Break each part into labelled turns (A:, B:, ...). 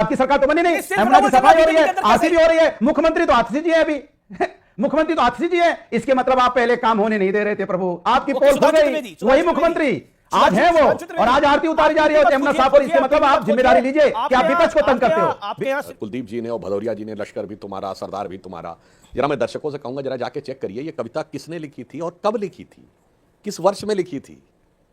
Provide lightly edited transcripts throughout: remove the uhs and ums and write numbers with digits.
A: आपकी सरकार तो बनी नहीं, यमुना की सफाई हो रही है, आरसी भी हो रही है, मुख्यमंत्री तो आतिशी जी है अभी मुख्यमंत्री तो आतिशी जी है। इसके मतलब आप पहले काम होने नहीं दे रहे थे प्रभु, आपकी पोल खुल गई, वही मुख्यमंत्री आज है वो, और आज आरती उतारी जा रही है यमुना साफ हो रही है। इसके मतलब आप जिम्मेदारी लीजिए कि आप विपक्ष को तंग करते हो।
B: कुलदीप जी ने और भदौरिया जी ने लश्कर भी तुम्हारा, सरदार भी तुम्हारा। जरा मैं दर्शकों से कहूंगा जरा जाके चेक करिए ये कविता किसने लिखी थी और कब लिखी थी, किस वर्ष में लिखी थी,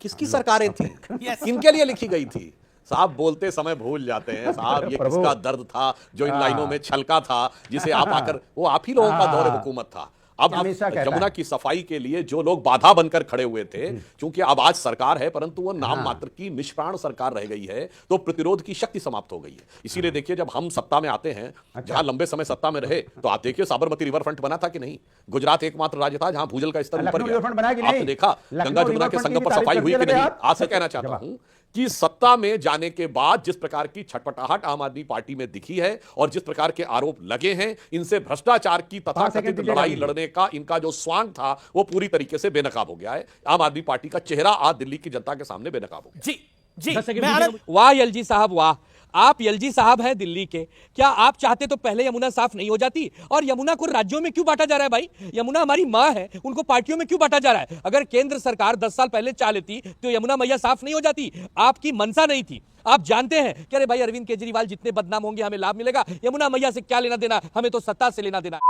B: किसकी सरकारें थी, किनके लिए लिखी गई थी। साहब बोलते समय भूल जाते हैं साहब, ये किसका दर्द था जो इन लाइनों में छलका था, जिसे आप आकर, वो आप ही लोगों का दौर हुकूमत था। अब यमुना की सफाई के लिए जो लोग बाधा बनकर खड़े हुए थे, क्योंकि अब आज सरकार है परंतु वो नाम मात्र की निष्प्राण सरकार रह गई है, तो प्रतिरोध की शक्ति समाप्त हो गई है। इसीलिए देखिए जब हम सत्ता में आते हैं, जहां लंबे समय सत्ता में रहे, तो आप देखिए साबरमती रिवर फ्रंट बना था कि नहीं, गुजरात एकमात्र राज्य था जहां भूजल का स्तर ऊपर गया। आपने देखा गंगा जमुना के संगम पर सफाई हुई कि नहीं। आज से कहना चाहता हूं कि सत्ता में जाने के बाद जिस प्रकार की छटपटाहट आम आदमी पार्टी में दिखी है और जिस प्रकार के आरोप लगे हैं, इनसे भ्रष्टाचार की तथाकथित लड़ाई लड़ने का इनका जो स्वांग था वो पूरी तरीके से बेनकाब हो गया है। आम आदमी पार्टी का चेहरा आज दिल्ली की जनता के सामने बेनकाब हो गया।
C: जी वाह एलजी साहब वाह, आप एलजी साहब हैं दिल्ली के, क्या आप चाहते तो पहले यमुना साफ नहीं हो जाती? और यमुना को राज्यों में क्यों बांटा जा रहा है भाई? यमुना हमारी मां है, उनको पार्टियों में क्यों बांटा जा रहा है? अगर केंद्र सरकार 10 साल पहले चाह लेती तो यमुना मैया साफ नहीं हो जाती। आपकी मनसा नहीं थी, आप जानते हैं कि अरे भाई अरविंद केजरीवाल जितने बदनाम होंगे हमें लाभ मिलेगा, यमुना मैया से क्या लेना देना, हमें तो सत्ता से लेना देना।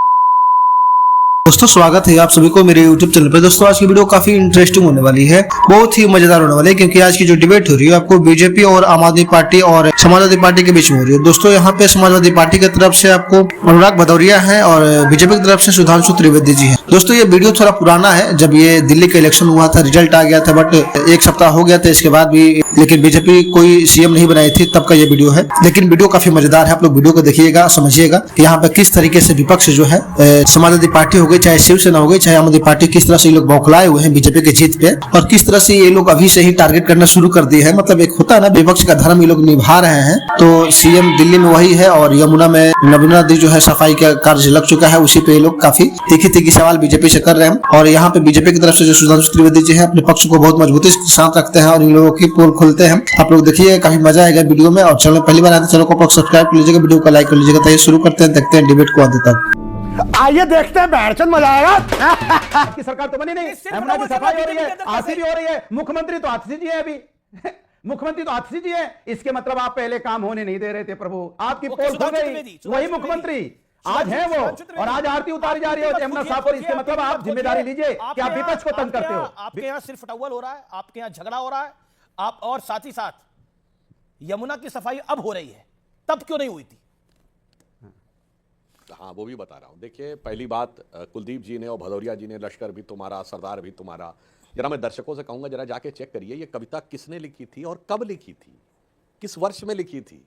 D: दोस्तों स्वागत है आप सभी को मेरे YouTube चैनल पे। दोस्तों आज की वीडियो काफी इंटरेस्टिंग होने वाली है, बहुत ही मजेदार होने वाली है, क्योंकि आज की जो डिबेट हो रही है आपको बीजेपी और आम आदमी पार्टी और समाजवादी पार्टी के बीच में हो रही है। दोस्तों यहाँ पे समाजवादी पार्टी की तरफ से आपको अनुराग भदौरिया है और बीजेपी की तरफ से सुधांशु त्रिवेदी जी है। दोस्तों ये वीडियो थोड़ा पुराना है, जब ये दिल्ली का इलेक्शन हुआ था, रिजल्ट आ गया था, बट एक सप्ताह हो गया था इसके बाद भी, लेकिन बीजेपी कोई सीएम नहीं बनाई थी, तब का ये वीडियो है। लेकिन वीडियो काफी मजेदार है, आप लोग वीडियो को देखिएगा, समझिएगा कि यहाँ पे किस तरीके से विपक्ष जो है, समाजवादी पार्टी हो गई चाहे शिवसेना हो गई चाहे आम आदमी पार्टी, किस तरह से ये लोग बौखलाए हुए हैं बीजेपी की जीत पे, और किस तरह से ये लोग अभी से ही टारगेट करना शुरू कर दिए हैं। मतलब एक होता है ना विपक्ष का धर्म ये लोग निभा रहे हैं। तो सीएम दिल्ली में वही है और यमुना में नर्मदा नदी जो है सफाई का कार्य लग चुका है, उसी पे ये लोग काफी तीखी सवाल बीजेपी से कर रहे हैं। और यहाँ पे बीजेपी की तरफ से जो सुधांशु त्रिवेदी जी है अपने पक्ष को बहुत मजबूती के साथ रखते हैं और इन लोगों की पोल खोलते हैं। आप लोग देखिए काफी मजा आएगा वीडियो में। और चैनल पहली बार आते हैं चैनल को सब्सक्राइब कर लीजिएगा, वीडियो को लाइक कर लीजिएगा। तो शुरू करते हैं, देखते हैं डिबेट को अंत तक।
A: आइए देखते हैं, बैठचंद मजा आएगा। आपकी सरकार तो बनी नहीं, यमुना की सफाई हो रही है, आरसी भी हो रही है, मुख्यमंत्री तो आतिशी जी है अभी मुख्यमंत्री तो आतिशी जी है। इसके मतलब आप पहले काम होने नहीं दे रहे थे प्रभु, आपकी पोल खुल गई, वही मुख्यमंत्री आज है वो, और आज आरती उतारी जा रही है यमुना साफ हो रही है। इसके मतलब आप जिम्मेदारी लीजिए कि आप विपक्ष को तंग करते हो।
E: आपके यहाँ सिर्फ टॉवल हो रहा है, आपके यहाँ झगड़ा हो रहा है, आप और साथ ही साथ यमुना की सफाई अब हो रही है, तब क्यों नहीं हुई थी?
B: हाँ वो भी बता रहा हूं। देखिए पहली बात, कुलदीप जी ने और भदौरिया जी ने लश्कर भी तुम्हारा, सरदार भी तुम्हारा। जरा मैं दर्शकों से कहूंगा जरा जाके चेक करिए ये कविता किसने लिखी थी और कब लिखी थी, किस वर्ष में लिखी थी,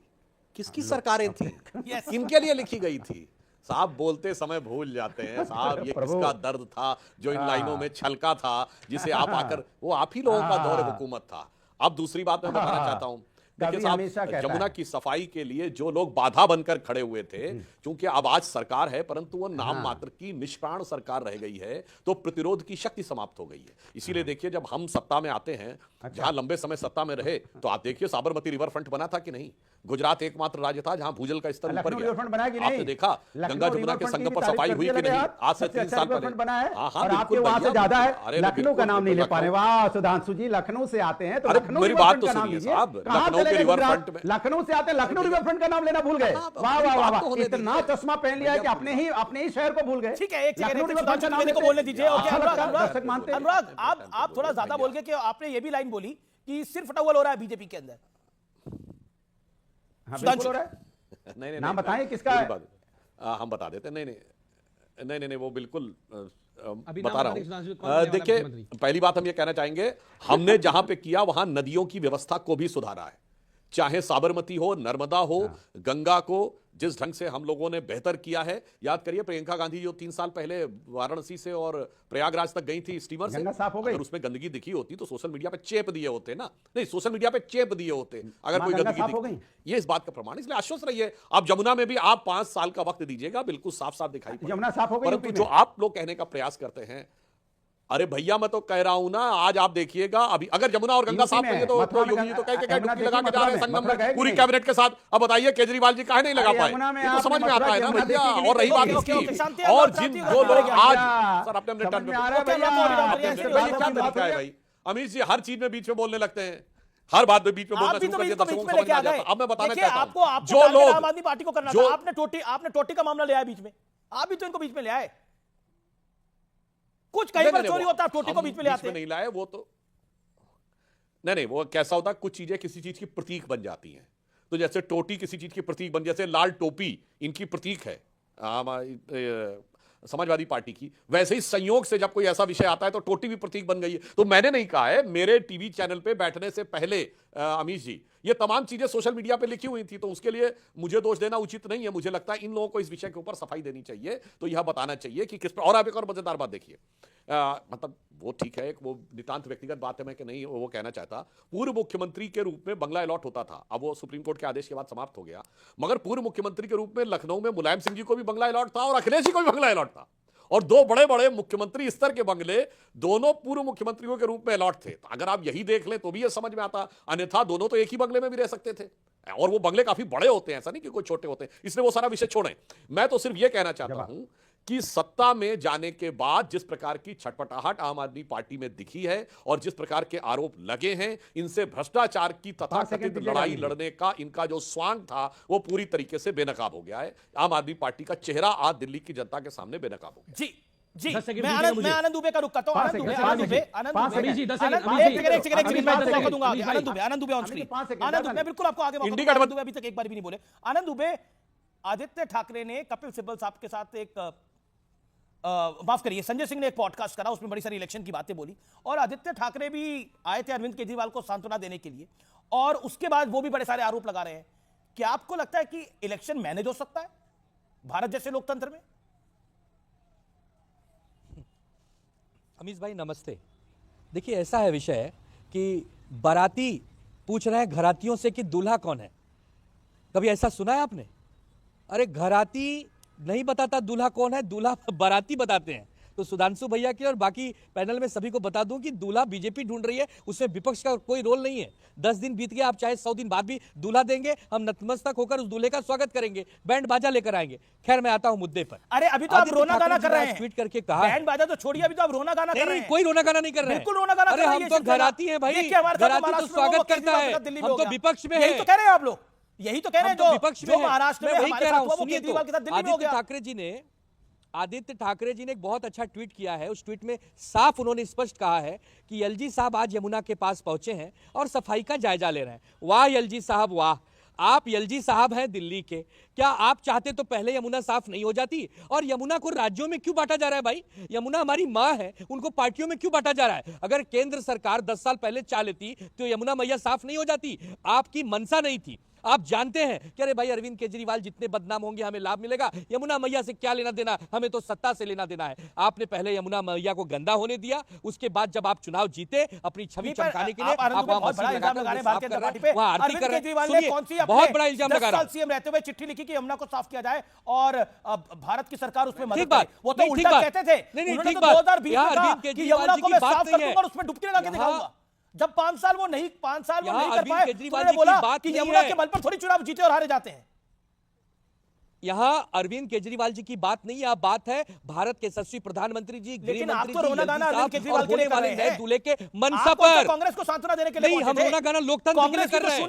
B: किसकी सरकारें थी, किनके लिए लिखी गई थी। साहब बोलते समय भूल जाते हैं साहब, ये किसका दर्द था जो इन लाइनों में छलका था, जिसे आप आकर, वो आप ही लोगों का दौर हुकूमत था। अब दूसरी बात मैं बताना चाहता हूं, देखिए साहब यमुना की सफाई के लिए जो लोग बाधा बनकर खड़े हुए थे, क्योंकि अब आज सरकार है परंतु वो नाम मात्र की निष्प्राण सरकार रह गई है, तो प्रतिरोध की शक्ति समाप्त हो गई है। इसीलिए देखिए जब हम सत्ता में आते हैं, जहां लंबे समय सत्ता में रहे, तो आप देखिए साबरमती रिवर फ्रंट बना था कि नहीं, गुजरात एकमात्र राज्य था जहां भूजल का स्तर ऊपर गया। आपने देखा गंगा जमुना के संगम पर सफाई हुई कि नहीं, आज से 3 साल पहले।
A: और आपके वहां से ज्यादा है, लखनऊ का नाम नहीं ले पा रहे। वाह सुधांशु जी, लखनऊ से आते हैं तो लखनऊ,
B: मेरी बात तो सुनिए साहब, लखनऊ के रिवर फ्रंट में,
A: लखनऊ से आते हैं, लखनऊ रिवर फ्रंट का नाम लेना भूल गए। वाह वाह वाह, इतना चश्मा पहन लिया है कि अपने ही शहर को भूल गए।
E: ठीक है, एक लखनऊ रिवर फ्रंट का नाम को बोलने दीजिए। अनुराग आप थोड़ा ज्यादा बोल गए कि आपने ये भी लाइन बोली कि सिर्फ टॉवल हो रहा है बीजेपी के अंदर।
A: हाँ, बिल्कुल हो रहा है।
B: नहीं
A: नाम बताएं किसका है?
B: हम बता देते। नहीं वो बिल्कुल बता रहा हूं। देखिए पहली बात हम ये कहना चाहेंगे, हमने जहां पे किया वहां नदियों की व्यवस्था को भी सुधारा है, चाहे साबरमती हो, नर्मदा हो, गंगा को जिस ढंग से हम लोगों ने बेहतर किया है। याद करिए प्रियंका गांधी जो 3 साल पहले वाराणसी से और प्रयागराज तक गई थी स्टीमर से,
A: साफ हो गई।
B: अगर उसमें गंदगी दिखी होती तो सोशल मीडिया पे चेप दिए होते ना, नहीं सोशल मीडिया पे चेप दिए होते अगर कोई गंदगी दिखती। ये इस बात का प्रमाण, इसलिए आश्वस्त रहिए। आप जमुना में भी आप 5 साल का वक्त दीजिएगा, बिल्कुल साफ साफ दिखाई
A: जमुना साफ हो गई।
B: परंतु जो आप लोग कहने का प्रयास करते हैं, अरे भैया मैं तो कह रहा हूं ना, आज आप देखिएगा अभी अगर जमुना और गंगा साफ करेंगे तो योगी जी तो कह के डुबकी लगा के जा रहे हैं संगम में पूरी कैबिनेट के साथ। अब बताइए केजरीवाल जी काहे नहीं लगा पाए, ये तो समझ में आता है ना भैया। और रही बात इसकी, और जिन जो लोग आज सर अपने अपने टर्न पे भाई अमित जी हर चीज में बीच में बोलने लगते हैं, हर बात में बीच में बोलना शुरू कर दिया, दर्शकों को समझ में आ जाता। अब मैं बताना चाहता हूं
E: आपको
B: जो लोग
E: आम आदमी पार्टी को करना था, आपने टोटी का मामला ले आया बीच में, आप भी तो इनको बीच में ले आए। कुछ कहीं पर चोरी होता है, टोटी को बीच में ले आते हैं।
B: नहीं लाए वो तो नहीं वो कैसा होता है, कुछ चीजें किसी चीज की प्रतीक बन जाती हैं। तो जैसे टोटी किसी चीज की प्रतीक बन, जैसे लाल टोपी इनकी प्रतीक है समाजवादी पार्टी की, वैसे ही संयोग से जब कोई ऐसा विषय आता है तो टोटी भी प्रतीक बन गई है। तो मैंने नहीं कहा है, मेरे टीवी चैनल पे बैठने से पहले अमीश जी ये तमाम चीजें सोशल मीडिया पे लिखी हुई थी, तो उसके लिए मुझे दोष देना उचित नहीं है। मुझे लगता है इन लोगों को इस विषय के ऊपर सफाई देनी चाहिए, तो यह बताना चाहिए कि किस पर। और आप एक और मजेदार बात देखिए, मतलब वो ठीक है, वो नितांत व्यक्तिगत बात है, मैं कि नहीं वो कहना चाहता। पूर्व मुख्यमंत्री के रूप में बंगला अलॉट होता था, अब वो सुप्रीम कोर्ट के आदेश के बाद समाप्त हो गया, मगर पूर्व मुख्यमंत्री के रूप में लखनऊ में मुलायम सिंह जी को भी बंगला अलॉट था और अखिलेश जी को भी बंगला अलॉट था, और दो बड़े बड़े मुख्यमंत्री स्तर के बंगले दोनों पूर्व मुख्यमंत्रियों के रूप में अलॉट थे। तो अगर आप यही देख लें तो भी ये समझ में आता, अन्यथा दोनों तो एक ही बंगले में भी रह सकते थे, और वो बंगले काफी बड़े होते हैं, ऐसा नहीं कि कोई छोटे होते हैं। इसलिए वो सारा विषय छोड़ें। मैं तो सिर्फ ये कहना चाहता हूं कि सत्ता में जाने के बाद जिस प्रकार की छटपटाहट आम आदमी पार्टी में दिखी है और जिस प्रकार के आरोप लगे हैं, इनसे भ्रष्टाचार की तथाकथित लड़ाई लड़ने का इनका जो स्वांग था वो पूरी तरीके से बेनकाब हो गया है। आम आदमी पार्टी का चेहरा आज दिल्ली की जनता के सामने बेनकाब हो गया।
E: जी मैं आनंद दुबे का रुख करता हूं। आनंद दुबे मैं बिल्कुल आपको आगे आनंद दुबे अभी तक एक बार भी नहीं बोले। आनंद दुबे, आदित्य ठाकरे ने कपिल सिब्बल साहब के साथ एक माफ करिए संजय सिंह ने एक पॉडकास्ट करा, उसमें बड़ी सारी इलेक्शन की बातें बोली, और आदित्य ठाकरे भी आए थे अरविंद केजरीवाल को सांत्वना देने के लिए, और उसके बाद वो भी बड़े सारे आरोप लगा रहे हैं। क्या आपको लगता है कि इलेक्शन मैनेज हो सकता है भारत जैसे लोकतंत्र में?
C: अमीश भाई नमस्ते। देखिए ऐसा है विषय कि बाराती पूछ रहे हैं घरातियों से कि दूल्हा कौन है। कभी ऐसा सुना है आपने? अरे घराती नहीं बताता दूल्हा कौन है, दूल्हा बाराती बताते हैं। तो सुधांशु भैया के और बाकी पैनल में सभी को बता दूं कि दूल्हा बीजेपी ढूंढ रही है, उसमें विपक्ष का कोई रोल नहीं है। 10 दिन बीत गए, आप चाहे 100 दिन बाद भी दूल्हा देंगे, हम नतमस्तक होकर उस दूल्हे का स्वागत करेंगे, बैंड बाजा लेकर आएंगे। खैर मैं आता हूं मुद्दे पर।
E: अरे अभी तो आप रोना गाना कर रहे हैं,
C: ट्वीट करके कहा
E: बैंड बाजा तो छोड़िए, अभी तो आप रोना गाना कर रहे हैं।
C: कोई रोना गाना नहीं कर रहे हैं,
E: बिल्कुल रोना गाना।
C: अरे हम तो घराती हैं भाई, घराती तो स्वागत करता है, हम तो विपक्ष में है।
E: यही तो कह रहे हैं आप लोग, यही तो कह रहे हैं जो
C: विपक्ष में
E: महाराष्ट्र में हमारे साथ हुआ वो केजरीवाल के साथ दिल्ली में हो गया।
C: आदित्य ठाकरे जी ने एक बहुत अच्छा ट्वीट किया है। उस ट्वीट में साफ उन्होंने स्पष्ट कहा है कि एलजी साहब आज यमुना के पास पहुंचे हैं और सफाई का जायजा ले रहे हैं। वाह एलजी साहब वाह, आप एलजी साहब हैं दिल्ली के, क्या आप चाहते तो पहले यमुना साफ नहीं हो जाती? और यमुना को राज्यों में क्यों बांटा जा रहा है भाई? यमुना हमारी माँ है, उनको पार्टियों में क्यों बांटा जा रहा है? अगर केंद्र सरकार 10 साल पहले चाह लेती तो यमुना मैया साफ नहीं हो जाती। आपकी मनसा नहीं थी, आप जानते हैं कि अरे भाई अरविंद केजरीवाल जितने बदनाम होंगे हमें लाभ मिलेगा, यमुना मैया से क्या लेना देना, हमें तो सत्ता से लेना देना है। आपने पहले यमुना मैया को गंदा होने दिया, उसके बाद जब आप चुनाव जीते अपनी छवि चमकाने के लिए आप
E: बहुत बड़ा इल्जाम लगा रहे हैं भारतीय जनता पार्टी पे। अरविंद केजरीवाल ने कौन सी
C: बहुत बड़ा इल्जाम लगा रहा है,
E: सीएम रहते हुए चिट्ठी लिखी कि यमुना को साफ किया जाए और भारत की सरकार उसमें मदद करे। वो तो उल्टा कहते थे, उन्होंने तो 2020 में कहा कि यमुना को मैं साफ कर दूंगा और उसमें डुबकी लगा के दिखाऊंगा। जब 5 साल वो नहीं कर पाए, उन्होंने बोला कि यमुना के बल पर थोड़ी चुनाव जीते और हारे जाते हैं।
C: यहाँ अरविंद केजरीवाल जी की बात नहीं है, आप बात है भारत के यशस्वी प्रधानमंत्री जी, गृह मंत्री जी, होने वाले हैं दूल्हे के मनसा पर।
E: कांग्रेस को सांत्वना देने के लिए
C: नहीं, हम रोना गाना लोकतंत्र के लिए कर रहे हैं,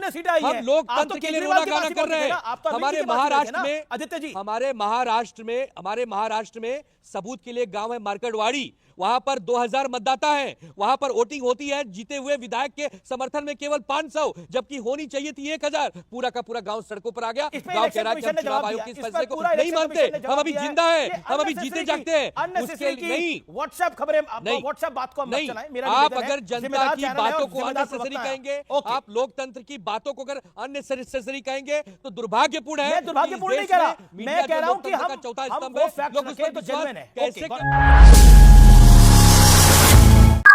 C: हम लोकतंत्र के लिए रोना गाना कर रहे हैं। हमारे महाराष्ट्र में आदित्य जी, हमारे महाराष्ट्र में सबूत के लिए गांव है मार्केटवाड़ी, वहां पर 2000 मतदाता हैं, वहां पर वोटिंग होती है, जीते हुए विधायक के समर्थन में केवल 500, जबकि होनी चाहिए थी 1000। पूरा का पूरा गांव सड़कों पर आ गया। गांव कह रहा है कि हम चुनाव आयोग के इस फैसले को नहीं मानते, हम अभी जिंदा है, हम अभी जीते जागते हैं। उसके नहीं
E: व्हाट्सएप खबरें, व्हाट्सएप बात को
C: नहीं, आप अगर जनता की बातों को अननेसेसरी कहेंगे, आप लोकतंत्र की बातों को अगर अननेसेसरी कहेंगे तो दुर्भाग्यपूर्ण है।
E: मैं दुर्भाग्यपूर्ण नहीं कह रहा, मैं कह रहा हूं कि हम
C: चौथा स्तंभ
E: वो
C: है,
E: फैक्ट
C: लोग उस पर
E: तो जेन्युइन है।
C: कैसे।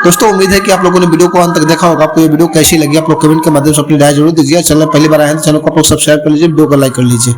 D: दोस्तों उम्मीद है कि आप लोगों ने वीडियो को अंत तक देखा होगा। आपको ये वीडियो कैसी लगी आप लोग कमेंट के माध्यम से अपनी राय जरूर दीजिए। चैनल पहली बार आए हैं तो चैनल को आप लोग सब्सक्राइब कर लीजिए, वीडियो को लाइक कर लीजिए।